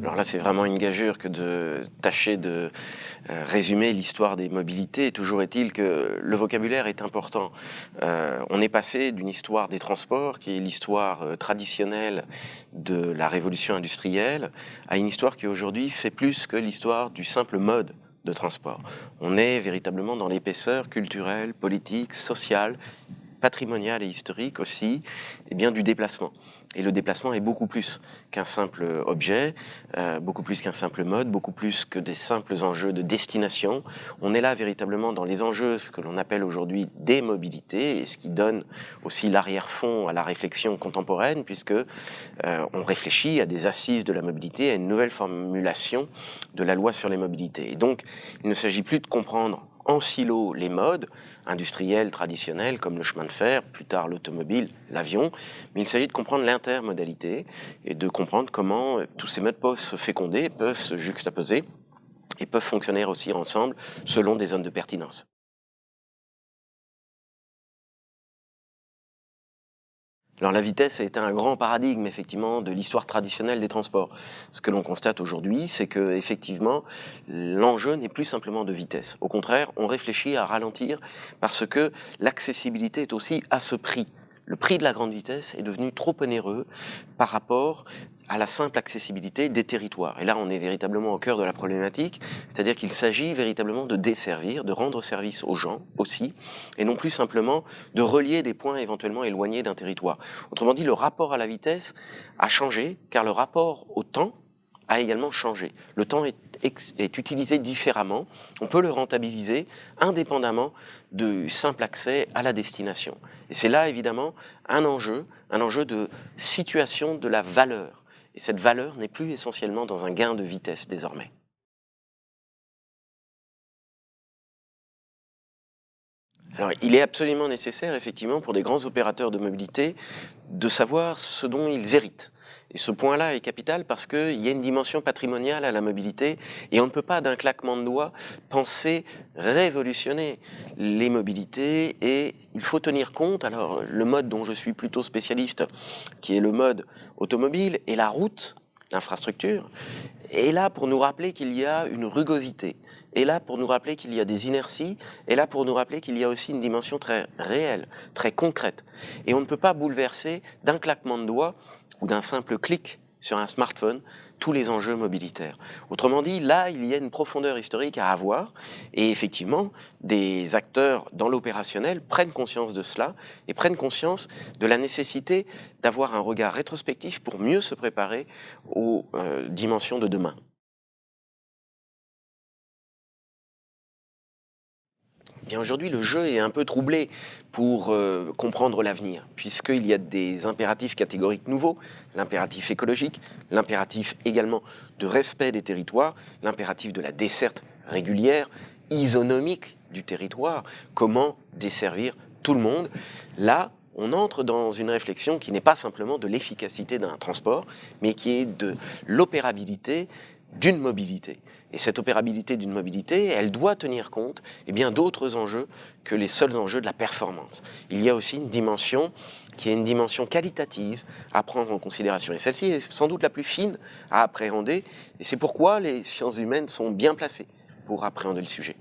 Alors là, c'est vraiment une gageure que de tâcher de résumer l'histoire des mobilités. Toujours est-il que le vocabulaire est important. On est passé d'une histoire des transports, qui est l'histoire traditionnelle de la révolution industrielle, à une histoire qui aujourd'hui fait plus que l'histoire du simple mode de transport. On est véritablement dans l'épaisseur culturelle, politique, sociale, patrimonial et historique aussi, eh bien, du déplacement. Et le déplacement est beaucoup plus qu'un simple objet, beaucoup plus qu'un simple mode, beaucoup plus que des simples enjeux de destination. On est là véritablement dans les enjeux, ce que l'on appelle aujourd'hui des mobilités, et ce qui donne aussi l'arrière-fond à la réflexion contemporaine, puisque on réfléchit à des assises de la mobilité, à une nouvelle formulation de la loi sur les mobilités. Et donc, il ne s'agit plus de comprendre en silo les modes industriels traditionnels comme le chemin de fer, plus tard l'automobile, l'avion, mais il s'agit de comprendre l'intermodalité et de comprendre comment tous ces modes peuvent se féconder, peuvent se juxtaposer et peuvent fonctionner aussi ensemble selon des zones de pertinence. Alors la vitesse a été un grand paradigme effectivement de l'histoire traditionnelle des transports. Ce que l'on constate aujourd'hui, c'est que effectivement l'enjeu n'est plus simplement de vitesse. Au contraire, on réfléchit à ralentir parce que l'accessibilité est aussi à ce prix. Le prix de la grande vitesse est devenu trop onéreux par rapport à la simple accessibilité des territoires. Et là, on est véritablement au cœur de la problématique, c'est-à-dire qu'il s'agit véritablement de desservir, de rendre service aux gens aussi, et non plus simplement de relier des points éventuellement éloignés d'un territoire. Autrement dit, le rapport à la vitesse a changé, car le rapport au temps a également changé. Le temps est utilisé différemment, on peut le rentabiliser indépendamment du simple accès à la destination. Et c'est là évidemment un enjeu de situation de la valeur. Et cette valeur n'est plus essentiellement dans un gain de vitesse désormais. Alors, il est absolument nécessaire, effectivement, pour des grands opérateurs de mobilité, de savoir ce dont ils héritent. Et ce point-là est capital parce qu'il y a une dimension patrimoniale à la mobilité et on ne peut pas d'un claquement de doigts penser révolutionner les mobilités et il faut tenir compte, alors le mode dont je suis plutôt spécialiste, qui est le mode automobile et la route, l'infrastructure, est là pour nous rappeler qu'il y a une rugosité, est là pour nous rappeler qu'il y a des inerties, est là pour nous rappeler qu'il y a aussi une dimension très réelle, très concrète. Et on ne peut pas bouleverser d'un claquement de doigts ou d'un simple clic sur un smartphone tous les enjeux mobilitaires. Autrement dit, là, il y a une profondeur historique à avoir et effectivement, des acteurs dans l'opérationnel prennent conscience de cela et prennent conscience de la nécessité d'avoir un regard rétrospectif pour mieux se préparer aux dimensions de demain. Bien aujourd'hui, le jeu est un peu troublé pour comprendre l'avenir, puisqu'il y a des impératifs catégoriques nouveaux, l'impératif écologique, l'impératif également de respect des territoires, l'impératif de la desserte régulière, isonomique du territoire, comment desservir tout le monde. Là, on entre dans une réflexion qui n'est pas simplement de l'efficacité d'un transport, mais qui est de l'opérabilité d'une mobilité. Et cette opérabilité d'une mobilité, elle doit tenir compte d'autres enjeux que les seuls enjeux de la performance. Il y a aussi une dimension qui est une dimension qualitative à prendre en considération. Et celle-ci est sans doute la plus fine à appréhender. Et c'est pourquoi les sciences humaines sont bien placées pour appréhender le sujet.